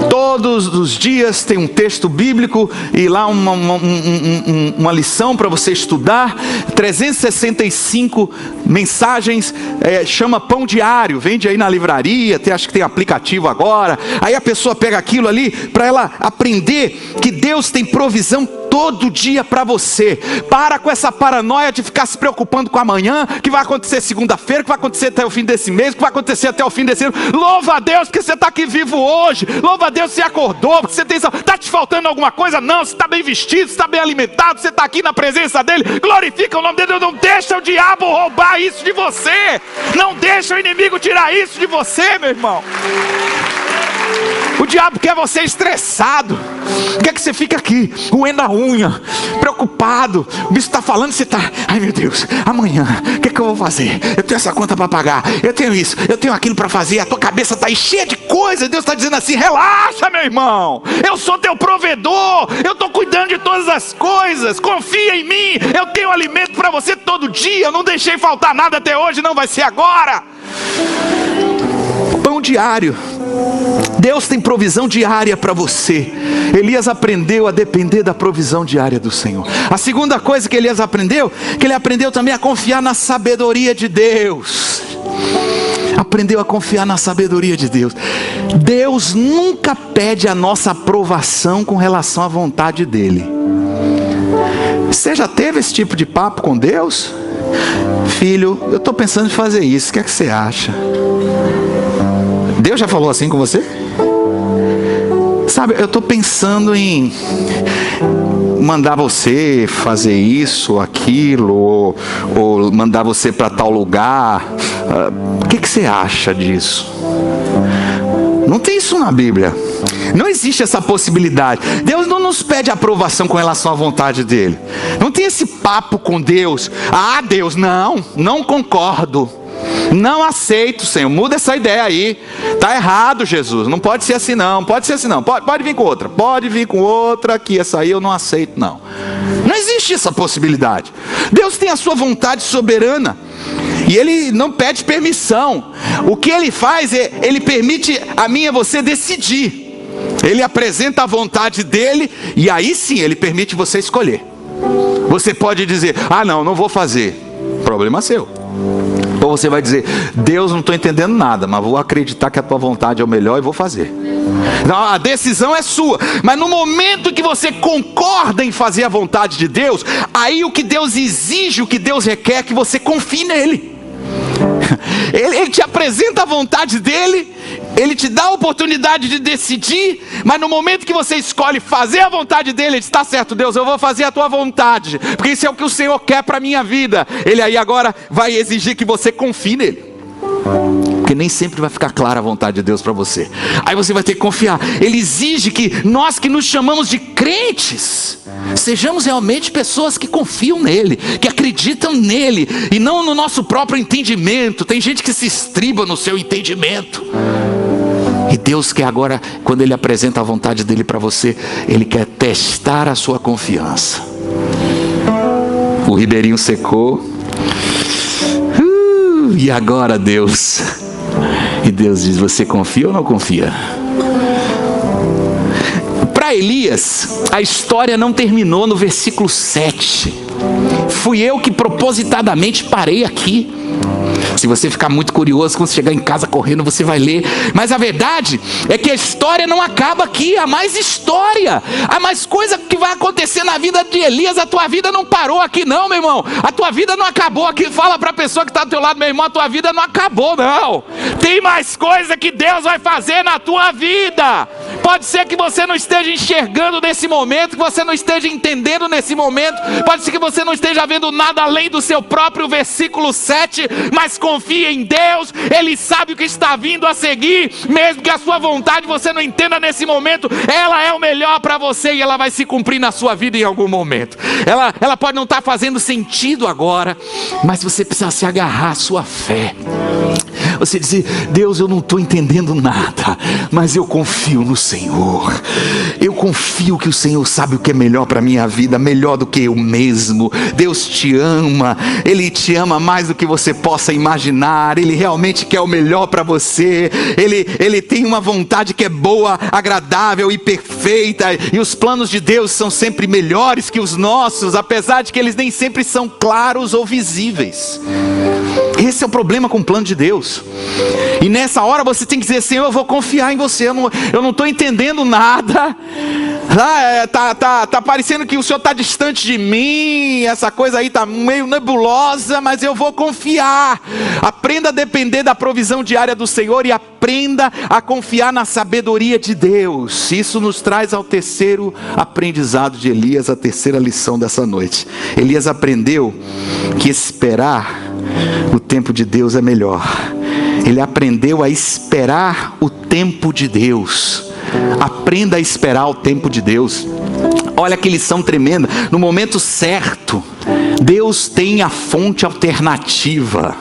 Todos os dias tem um texto bíblico e lá uma lição para você estudar. 365 mensagens, chama Pão Diário. Vende aí na livraria, acho que tem aplicativo agora. Aí a pessoa pega aquilo ali para ela aprender que Deus tem provisão todo dia para você. Para com essa paranoia de ficar se preocupando com amanhã, que vai acontecer segunda-feira, que vai acontecer até o fim desse mês, que vai acontecer até o fim desse ano. Louva a Deus porque você está aqui vivo hoje. Louva a Deus que você acordou, porque você tem. Está te faltando alguma coisa? Não, você está bem vestido, você está bem alimentado, você está aqui na presença dele. Glorifica o nome de Deus. Não deixa o diabo roubar isso de você. Não deixa o inimigo tirar isso de você, meu irmão. O diabo quer você estressado, quer que você fique aqui, roendo a unha, preocupado. O bicho está falando, você está, ai meu Deus, amanhã, o que é que eu vou fazer? Eu tenho essa conta para pagar, eu tenho isso, eu tenho aquilo para fazer. A tua cabeça está aí cheia de coisas. Deus está dizendo assim: relaxa, meu irmão, eu sou teu provedor, eu estou cuidando de todas as coisas, confia em mim, eu tenho alimento para você todo dia, eu não deixei faltar nada até hoje, não vai ser agora. Pão diário. Deus tem provisão diária para você. Elias aprendeu a depender da provisão diária do Senhor. A segunda coisa que Elias aprendeu, que ele aprendeu também a confiar na sabedoria de Deus. Aprendeu a confiar na sabedoria de Deus. Deus nunca pede a nossa aprovação com relação à vontade dele. Você já teve esse tipo de papo com Deus? Filho, eu estou pensando em fazer isso, o que é que você acha? Deus já falou assim com você? Sabe, eu estou pensando em mandar você fazer isso, aquilo, ou mandar você para tal lugar. O que você acha disso? Não tem isso na Bíblia. Não existe essa possibilidade. Deus não nos pede aprovação com relação à vontade dele. Não tem esse papo com Deus. Ah, Deus, não concordo. Não aceito, Senhor, muda essa ideia aí. Está errado, Jesus, não pode ser assim não. Pode ser assim não, pode vir com outra. Pode vir com outra, que essa aí eu não aceito não. Não existe essa possibilidade. Deus tem a sua vontade soberana e Ele não pede permissão. O que Ele faz é, Ele permite a mim e a você decidir. Ele apresenta a vontade dEle e aí sim Ele permite você escolher. Você pode dizer, ah não vou fazer. Problema seu. Ou você vai dizer, Deus, não estou entendendo nada, mas vou acreditar que a tua vontade é o melhor e vou fazer. Então, a decisão é sua. Mas no momento que você concorda em fazer a vontade de Deus, aí o que Deus exige, o que Deus requer é que você confie nele. Ele te apresenta a vontade dele, Ele te dá a oportunidade de decidir, mas no momento que você escolhe fazer a vontade dele, Ele diz, está certo Deus, eu vou fazer a tua vontade, porque isso é o que o Senhor quer para a minha vida. Ele aí agora vai exigir que você confie nele, porque nem sempre vai ficar clara a vontade de Deus para você. Aí você vai ter que confiar. Ele exige que nós que nos chamamos de crentes sejamos realmente pessoas que confiam nele, que acreditam nele e não no nosso próprio entendimento. Tem gente que se estriba no seu entendimento. E Deus quer agora, quando Ele apresenta a vontade dele para você, Ele quer testar a sua confiança. O ribeirinho secou. E agora Deus? E Deus diz, você confia ou não confia? Para Para Elias, a história não terminou no versículo 7. Fui eu que propositadamente parei aqui. Se você ficar muito curioso, quando chegar em casa correndo, você vai ler. Mas a verdade é que a história não acaba aqui. Há mais história. Há mais coisa que vai acontecer na vida de Elias. A tua vida não parou aqui não, meu irmão. A tua vida não acabou aqui. Fala para a pessoa que está do teu lado, meu irmão, a tua vida não acabou não. Tem mais coisa que Deus vai fazer na tua vida. Pode ser que você não esteja enxergando nesse momento, que você não esteja entendendo nesse momento. Pode ser que você não esteja vendo nada além do seu próprio versículo 7. Mas confia em Deus, Ele sabe o que está vindo a seguir. Mesmo que a sua vontade você não entenda nesse momento, ela é o melhor para você e ela vai se cumprir na sua vida em algum momento. Ela pode não estar fazendo sentido agora, mas você precisa se agarrar à sua fé. Você dizer: Deus, eu não estou entendendo nada, mas eu confio no Senhor. Eu confio que o Senhor sabe o que é melhor para a minha vida, melhor do que eu mesmo. Deus te ama, Ele te ama mais do que você possa imaginar. Ele realmente quer o melhor para você. Ele tem uma vontade que é boa, agradável e perfeita. E os planos de Deus são sempre melhores que os nossos, apesar de que eles nem sempre são claros ou visíveis. Esse é o problema com o plano de Deus. E nessa hora você tem que dizer: Senhor, eu vou confiar em você. Eu não estou entendendo nada. Tá parecendo que o Senhor está distante de mim. Essa coisa aí está meio nebulosa, mas eu vou confiar. Aprenda a depender da provisão diária do Senhor e aprenda a confiar na sabedoria de Deus. Isso nos traz ao terceiro aprendizado de Elias, a terceira lição dessa noite. Elias aprendeu que esperar o tempo de Deus é melhor. Ele aprendeu a esperar o tempo de Deus. Aprenda a esperar o tempo de Deus. Olha que lição tremenda. No momento certo, Deus tem a fonte alternativa.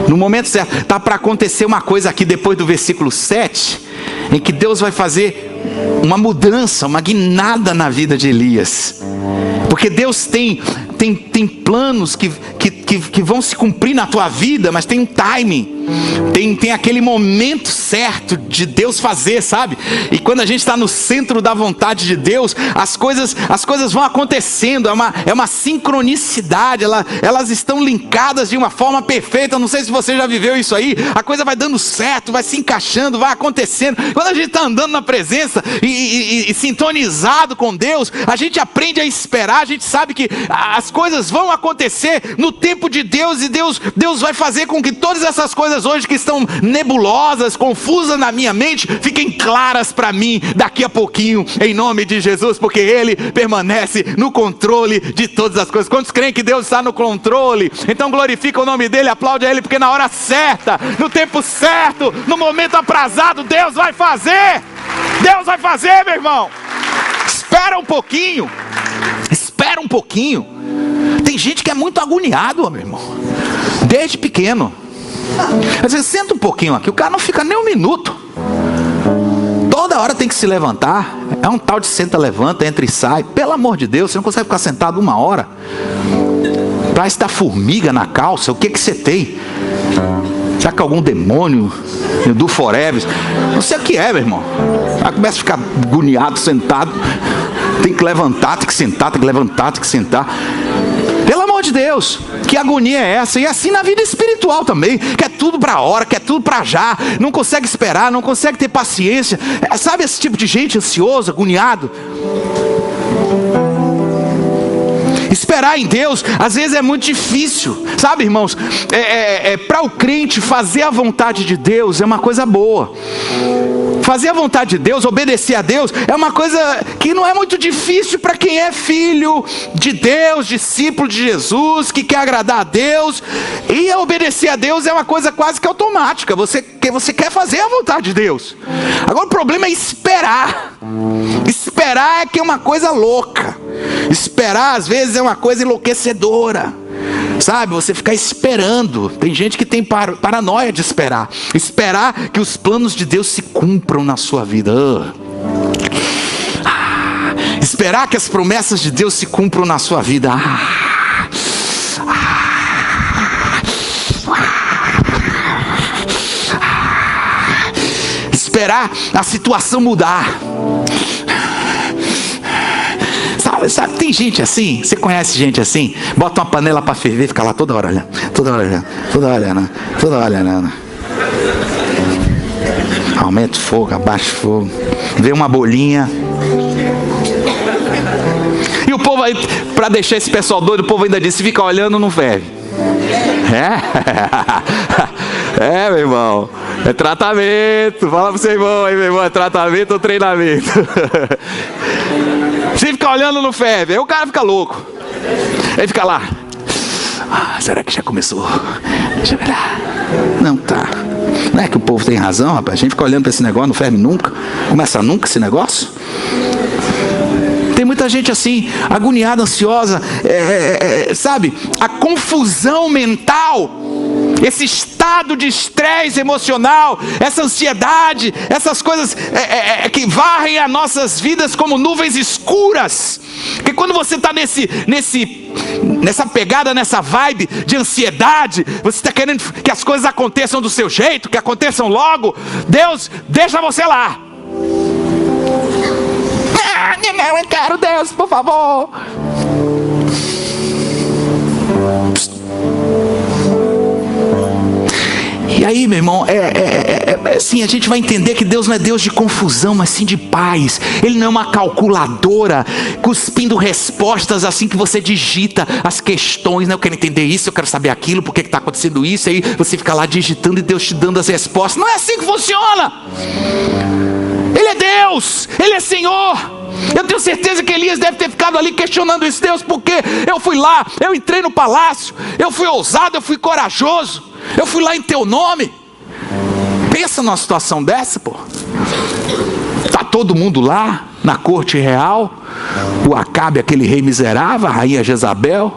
No momento certo, está para acontecer uma coisa aqui depois do versículo 7, em que Deus vai fazer uma mudança, uma guinada na vida de Elias. Porque Deus tem planos que vão se cumprir na tua vida, mas tem um timing. Tem aquele momento certo de Deus fazer, sabe? E quando a gente está no centro da vontade de Deus, as coisas vão acontecendo. É uma sincronicidade. Elas estão linkadas de uma forma perfeita. Não sei se você já viveu isso aí. A coisa vai dando certo, vai se encaixando, vai acontecendo. Quando a gente está andando na presença e sintonizado com Deus, a gente aprende a esperar. A gente sabe que as coisas vão acontecer no tempo de Deus. E Deus vai fazer com que todas essas coisas hoje que estão nebulosas, confusas na minha mente, fiquem claras para mim daqui a pouquinho, em nome de Jesus, porque Ele permanece no controle de todas as coisas. Quantos creem que Deus está no controle? Então glorifica o nome dEle, aplaude a Ele, porque na hora certa, no tempo certo, no momento aprazado, Deus vai fazer. Deus vai fazer, meu irmão. Espera um pouquinho. Espera um pouquinho. Tem gente que é muito agoniado, meu irmão, desde pequeno. Às vezes senta um pouquinho aqui, o cara não fica nem um minuto. Toda hora tem que se levantar. É um tal de senta, levanta, entra e sai. Pelo amor de Deus, você não consegue ficar sentado uma hora. Parece que tá formiga na calça. O que você tem? Será que é algum demônio do Forever? Não sei o que é, meu irmão. Aí começa a ficar agoniado, sentado. Tem que levantar, tem que sentar, tem que levantar, tem que sentar. Pelo amor de Deus, que agonia é essa? E assim na vida espiritual também. Quer tudo para a hora, quer tudo para já. Não consegue esperar, não consegue ter paciência. Sabe esse tipo de gente ansioso, agoniado? Esperar em Deus, às vezes é muito difícil. Sabe, irmãos, para o crente fazer a vontade de Deus é uma coisa boa. Fazer a vontade de Deus, obedecer a Deus, é uma coisa que não é muito difícil para quem é filho de Deus, discípulo de Jesus, que quer agradar a Deus. E obedecer a Deus é uma coisa quase que automática. Você quer fazer a vontade de Deus. Agora o problema é esperar. Esperar é que é uma coisa louca. Esperar às vezes é uma coisa enlouquecedora. Sabe, você ficar esperando. Tem gente que tem paranoia de esperar. Esperar que os planos de Deus se cumpram na sua vida. Esperar que as promessas de Deus se cumpram na sua vida. Esperar a situação mudar. Sabe, tem gente assim, você conhece gente assim? Bota uma panela para ferver, fica lá toda hora olhando, toda hora olhando, toda hora olhando, toda hora olhando. Aumenta o fogo, abaixa o fogo, vê uma bolinha. E o povo aí, para deixar esse pessoal doido, o povo ainda diz: se fica olhando, não ferve. É, meu irmão, é tratamento. Fala pro seu irmão aí, meu irmão, é tratamento ou treinamento? Se ficar olhando, não ferve. Aí o cara fica louco. Aí fica lá: será que já começou? Deixa eu ver lá. Não, tá. Não é que o povo tem razão, rapaz? A gente fica olhando para esse negócio, não ferve nunca. Começa nunca esse negócio. Tem muita gente assim, agoniada, ansiosa, sabe? A confusão mental, esse estado de estresse emocional, essa ansiedade, essas coisas que varrem as nossas vidas como nuvens escuras. Porque quando você está nessa pegada, nessa vibe de ansiedade, você está querendo que as coisas aconteçam do seu jeito, que aconteçam logo, Deus deixa você lá. Não, eu quero, Deus, por favor. E aí, meu irmão, assim, a gente vai entender que Deus não é Deus de confusão, mas sim de paz. Ele não é uma calculadora cuspindo respostas assim que você digita as questões, né? Eu quero entender isso, eu quero saber aquilo, por que está acontecendo isso. Aí você fica lá digitando e Deus te dando as respostas. Não é assim que funciona. Ele é Deus, Ele é Senhor. Eu tenho certeza que Elias deve ter ficado ali questionando isso: Deus, por quê? Eu fui lá, eu entrei no palácio, eu fui ousado, eu fui corajoso, eu fui lá em teu nome. Pensa numa situação dessa, pô. Tá todo mundo lá na corte real, o Acabe, aquele rei miserável, a rainha Jezabel,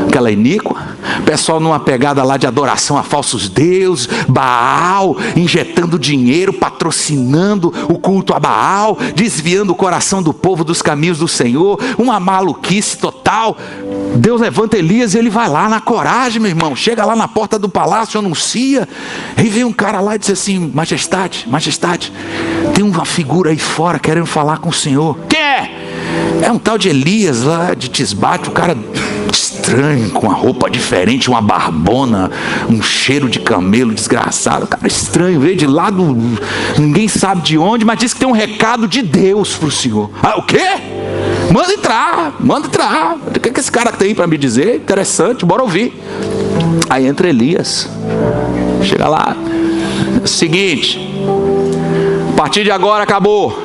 aquela iníqua, pessoal numa pegada lá de adoração a falsos deuses, Baal, injetando dinheiro, patrocinando o culto a Baal, desviando o coração do povo dos caminhos do Senhor, uma maluquice total. Deus levanta Elias e ele vai lá na coragem, meu irmão, chega lá na porta do palácio, anuncia, e vem um cara lá e diz assim: majestade, majestade, tem uma figura aí fora querendo falar com o Senhor. Quem é? É um tal de Elias lá de Tisbate, um cara estranho, com uma roupa diferente, uma barbona, um cheiro de camelo desgraçado, cara estranho, veio de lá do, ninguém sabe de onde, mas diz que tem um recado de Deus para o Senhor. O quê? Manda entrar, manda entrar. O que esse cara tem para me dizer? Interessante, bora ouvir. Aí entra Elias, chega lá: seguinte, a partir de agora acabou,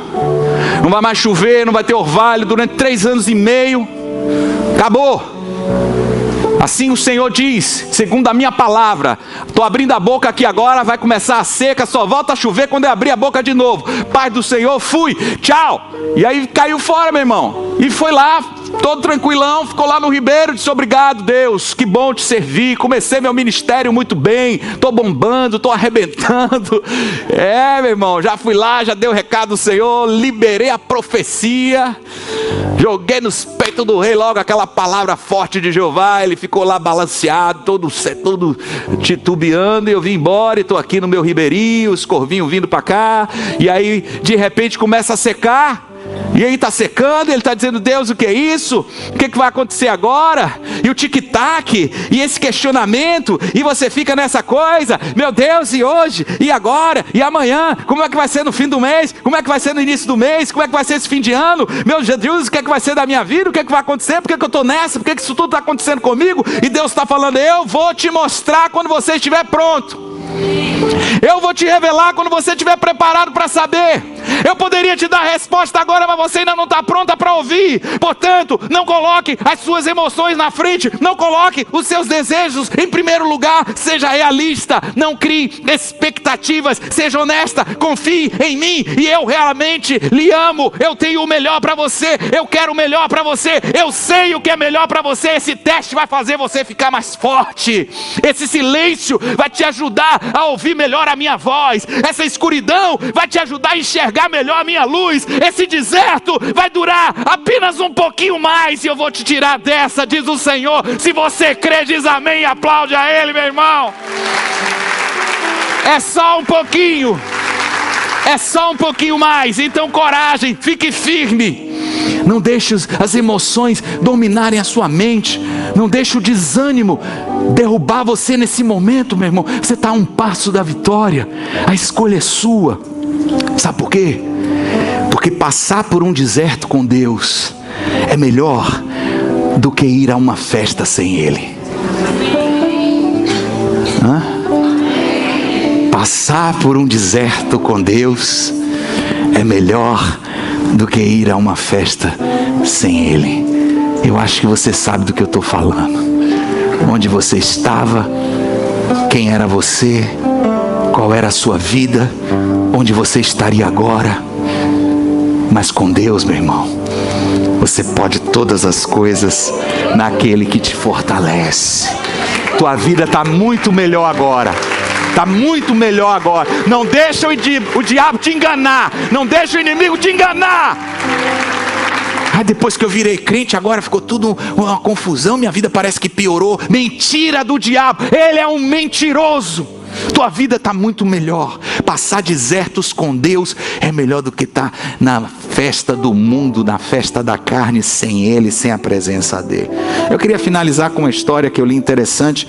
não vai mais chover, não vai ter orvalho durante 3 anos e meio, acabou. Assim o Senhor diz, segundo a minha palavra, estou abrindo a boca aqui agora, vai começar a seca, só volta a chover quando eu abrir a boca de novo. Paz do Senhor, fui, tchau. E aí caiu fora, meu irmão, e foi lá, todo tranquilão, ficou lá no ribeiro, disse: obrigado, Deus, que bom te servir, comecei meu ministério muito bem, estou bombando, estou arrebentando. Meu irmão, já fui lá, já dei o recado do Senhor, liberei a profecia, joguei nos peitos do rei logo aquela palavra forte de Jeová. Ele ficou lá balanceado, todo titubeando, e eu vim embora, e estou aqui no meu ribeirinho, os corvinhos vindo para cá, e aí de repente começa a secar. E aí está secando, ele está dizendo: Deus, o que é isso? O que vai acontecer agora? E o tic-tac, e esse questionamento, e você fica nessa coisa: meu Deus, e hoje? E agora? E amanhã? Como é que vai ser no fim do mês? Como é que vai ser no início do mês? Como é que vai ser esse fim de ano? Meu Deus, o que é que vai ser da minha vida? O que é que vai acontecer? Por que eu estou nessa? Por que isso tudo está acontecendo comigo? E Deus está falando: eu vou te mostrar quando você estiver pronto. Eu vou te revelar quando você estiver preparado para saber. Eu poderia te dar a resposta agora, mas você ainda não está pronta para ouvir. Portanto, não coloque as suas emoções na frente, não coloque os seus desejos em primeiro lugar. Seja realista, não crie expectativas, seja honesta, confie em mim, e eu realmente lhe amo. Eu tenho o melhor para você, eu quero o melhor para você, eu sei o que é melhor para você. Esse teste vai fazer você ficar mais forte, esse silêncio vai te ajudar a ouvir melhor a minha voz, essa escuridão vai te ajudar a enxergar melhor a minha luz, esse deserto vai durar apenas um pouquinho mais, e eu vou te tirar dessa, diz o Senhor. Se você crê, diz amém e aplaude a Ele, meu irmão. É só um pouquinho, é só um pouquinho mais. Então coragem, fique firme, Não deixe as emoções dominarem a sua mente. Não deixe o desânimo derrubar você nesse momento, meu irmão. Você está a um passo da vitória. A escolha é sua. Sabe por quê? Porque passar por um deserto com Deus é melhor do que ir a uma festa sem Ele. Passar por um deserto com Deus é melhor do que ir a uma festa sem Ele. Eu acho que você sabe do que eu estou falando. Onde você estava, quem era você, qual era a sua vida, onde você estaria agora. Mas com Deus, meu irmão, você pode todas as coisas naquele que te fortalece. Tua vida está muito melhor agora. Está muito melhor agora. Não deixa o diabo te enganar. Não deixa o inimigo te enganar. Depois que eu virei crente, agora ficou tudo uma confusão. Minha vida parece que piorou. Mentira do diabo. Ele é um mentiroso. Tua vida está muito melhor. Passar desertos com Deus é melhor do que estar na festa do mundo, na festa da carne, sem Ele, sem a presença dEle. Eu queria finalizar com uma história que eu li interessante.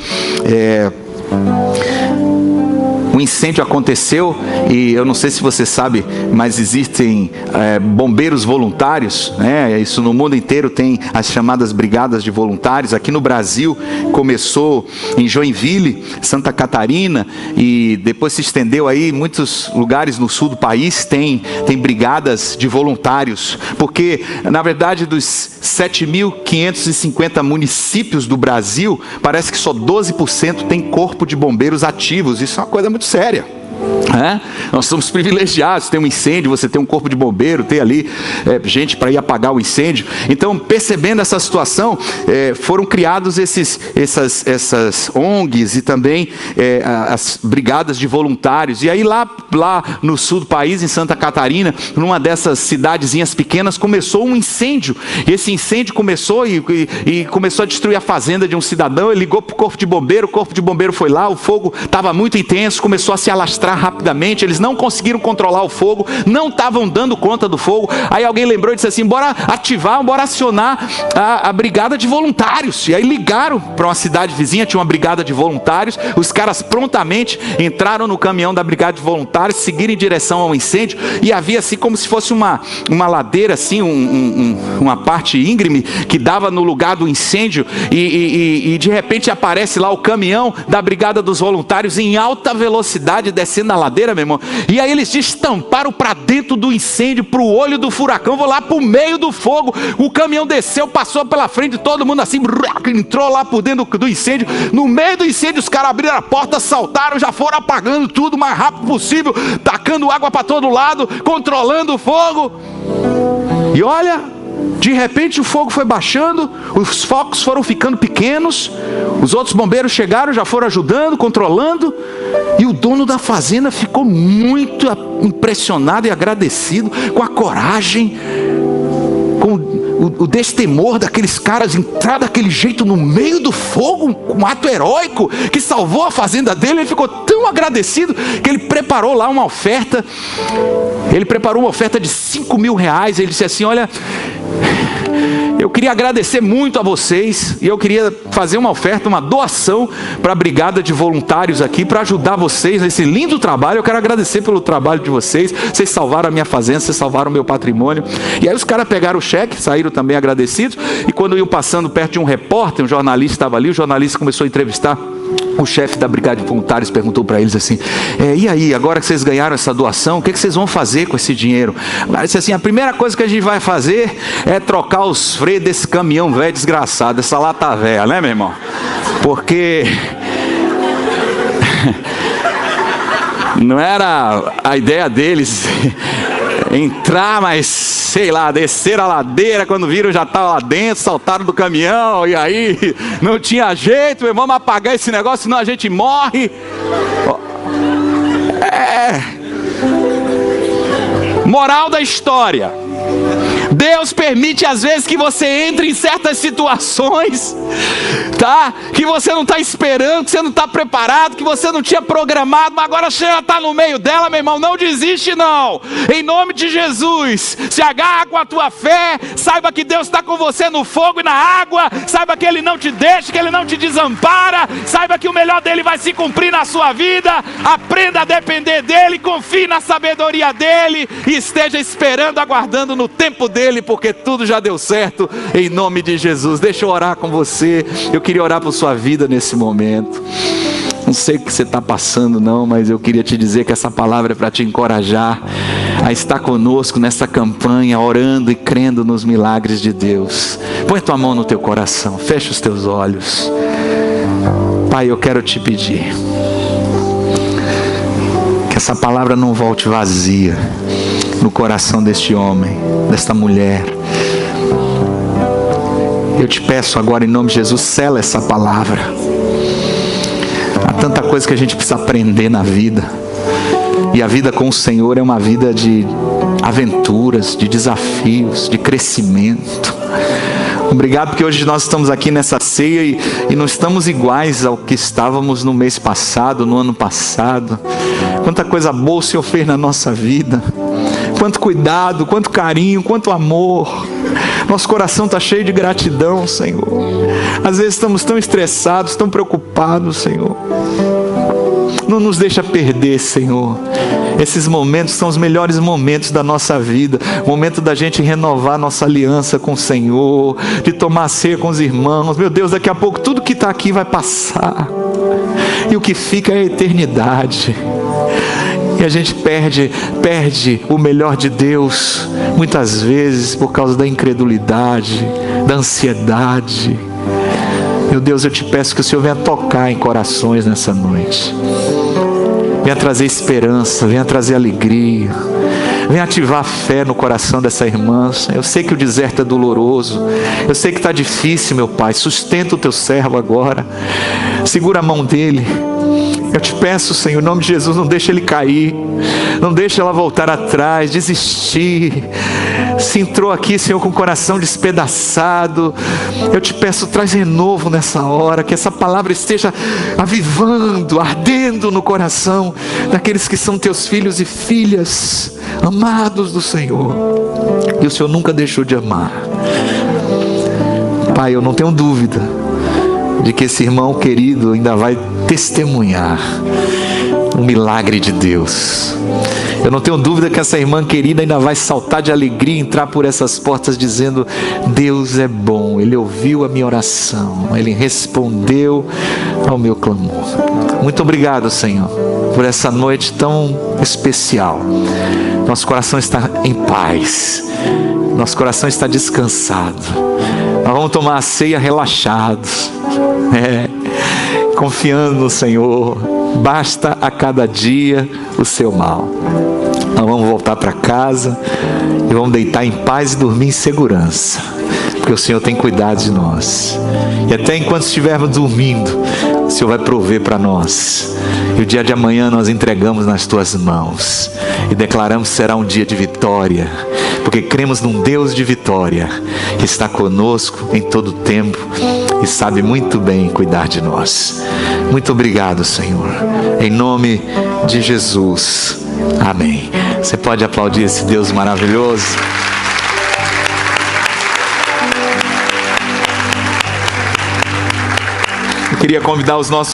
Um incêndio aconteceu e eu não sei se você sabe, mas existem bombeiros voluntários, né? Isso no mundo inteiro tem as chamadas brigadas de voluntários. Aqui no Brasil começou em Joinville, Santa Catarina, e depois se estendeu aí em muitos lugares no sul do país. Tem brigadas de voluntários, porque na verdade dos 7.550 municípios do Brasil, parece que só 12% tem corpo de bombeiros ativos. Isso é uma coisa muito séria. Nós somos privilegiados, tem um incêndio, você tem um corpo de bombeiro, tem ali gente para ir apagar o incêndio. Então, percebendo essa situação, foram criados essas ONGs e também as brigadas de voluntários. E aí lá no sul do país, em Santa Catarina, numa dessas cidadezinhas pequenas, começou um incêndio. E esse incêndio começou e começou a destruir a fazenda de um cidadão. Ele ligou para o corpo de bombeiro, o corpo de bombeiro foi lá, o fogo estava muito intenso, começou a se alastrar rapidamente. Eles não conseguiram controlar o fogo, não estavam dando conta do fogo. Aí alguém lembrou e disse assim: bora acionar a brigada de voluntários. E aí ligaram para uma cidade vizinha, tinha uma brigada de voluntários. Os caras prontamente entraram no caminhão da brigada de voluntários, seguiram em direção ao incêndio, e havia assim como se fosse uma ladeira assim, uma parte íngreme que dava no lugar do incêndio, e de repente aparece lá o caminhão da brigada dos voluntários em alta velocidade descendo a ladeira, meu irmão. E aí eles estamparam para dentro do incêndio, para o olho do furacão, vou lá para o meio do fogo. O caminhão desceu, passou pela frente de todo mundo assim, entrou lá por dentro do incêndio. No meio do incêndio os caras abriram a porta, saltaram, já foram apagando tudo o mais rápido possível, tacando água para todo lado, controlando o fogo. E olha, de repente o fogo foi baixando, os focos foram ficando pequenos, os outros bombeiros chegaram, já foram ajudando, controlando, e o dono da fazenda ficou muito impressionado e agradecido com a coragem, com o destemor daqueles caras entrar daquele jeito no meio do fogo, um ato heróico que salvou a fazenda dele. Ele ficou tão agradecido que ele preparou lá uma oferta. Ele preparou uma oferta de R$5.000. Ele disse assim: olha, eu queria agradecer muito a vocês, e eu queria fazer uma oferta, uma doação para a brigada de voluntários aqui, para ajudar vocês nesse lindo trabalho. Eu quero agradecer pelo trabalho de vocês. Vocês salvaram a minha fazenda, vocês salvaram o meu patrimônio. E aí os caras pegaram o cheque, saíram também agradecidos. E quando iam passando perto de um repórter, um jornalista estava ali, o jornalista começou a entrevistar o chefe da brigada de voluntários, perguntou para eles assim: e aí, agora que vocês ganharam essa doação, o que vocês vão fazer com esse dinheiro? Ele disse assim: a primeira coisa que a gente vai fazer é trocar os freios desse caminhão velho desgraçado, essa lata velha, né, meu irmão? Porque não era a ideia deles entrar, mas sei lá, descer a ladeira, quando viram já estava lá dentro, saltaram do caminhão, e aí não tinha jeito, meu, vamos apagar esse negócio, senão a gente morre. Moral da história: Deus permite às vezes que você entre em certas situações, tá? Que você não está esperando, que você não está preparado, que você não tinha programado, mas agora você já está no meio dela, meu irmão. Não desiste não, em nome de Jesus. Se agarra com a tua fé, saiba que Deus está com você no fogo e na água, saiba que Ele não te deixa, que Ele não te desampara, saiba que o melhor dEle vai se cumprir na sua vida. Aprenda a depender dEle, confie na sabedoria dEle e esteja esperando, aguardando no tempo dEle, porque tudo já deu certo, em nome de Jesus. Deixa eu orar com você. Eu queria orar por sua vida nesse momento. Não sei o que você está passando não, mas eu queria te dizer que essa palavra é para te encorajar a estar conosco nessa campanha, orando e crendo nos milagres de Deus. Põe tua mão no teu coração, fecha os teus olhos. Pai, eu quero te pedir que essa palavra não volte vazia no coração deste homem, desta mulher. Eu te peço agora em nome de Jesus, sela essa palavra. Há tanta coisa que a gente precisa aprender na vida, e a vida com o Senhor é uma vida de aventuras, de desafios, de crescimento. Obrigado porque hoje nós estamos aqui nessa ceia e não estamos iguais ao que estávamos no mês passado, no ano passado. Quanta coisa boa o Senhor fez na nossa vida, quanto cuidado, quanto carinho, quanto amor. Nosso coração está cheio de gratidão, Senhor. Às vezes estamos tão estressados, tão preocupados, Senhor. Não nos deixa perder, Senhor. Esses momentos são os melhores momentos da nossa vida. Momento da gente renovar nossa aliança com o Senhor, de tomar ceia com os irmãos. Meu Deus, daqui a pouco tudo que está aqui vai passar, e o que fica é a eternidade. E a gente perde o melhor de Deus, muitas vezes por causa da incredulidade, da ansiedade. Meu Deus, eu te peço que o Senhor venha tocar em corações nessa noite. Venha trazer esperança, venha trazer alegria, venha ativar a fé no coração dessa irmã. Eu sei que o deserto é doloroso, eu sei que está difícil, meu Pai. Sustenta o teu servo agora, segura a mão dele. Eu te peço, Senhor, em nome de Jesus, não deixa ele cair, não deixa ela voltar atrás, desistir. Se entrou aqui, Senhor, com o coração despedaçado, eu te peço, traz renovo nessa hora, que essa palavra esteja avivando, ardendo no coração daqueles que são teus filhos e filhas, amados do Senhor, e o Senhor nunca deixou de amar. Pai, eu não tenho dúvida de que esse irmão querido ainda vai testemunhar o milagre de Deus. Eu não tenho dúvida que essa irmã querida ainda vai saltar de alegria e entrar por essas portas dizendo: Deus é bom, Ele ouviu a minha oração, Ele respondeu ao meu clamor. Muito obrigado, Senhor, por essa noite tão especial. Nosso coração está em paz, nosso coração está descansado. Nós vamos tomar a ceia relaxados, confiando no Senhor. Basta a cada dia o seu mal. Nós vamos voltar para casa e vamos deitar em paz e dormir em segurança, porque o Senhor tem cuidado de nós. E até enquanto estivermos dormindo, o Senhor vai prover para nós. E o dia de amanhã nós entregamos nas tuas mãos e declaramos que será um dia de vitória, porque cremos num Deus de vitória, que está conosco em todo o tempo e sabe muito bem cuidar de nós. Muito obrigado, Senhor, em nome de Jesus, amém. Você pode aplaudir esse Deus maravilhoso? Eu queria convidar os nossos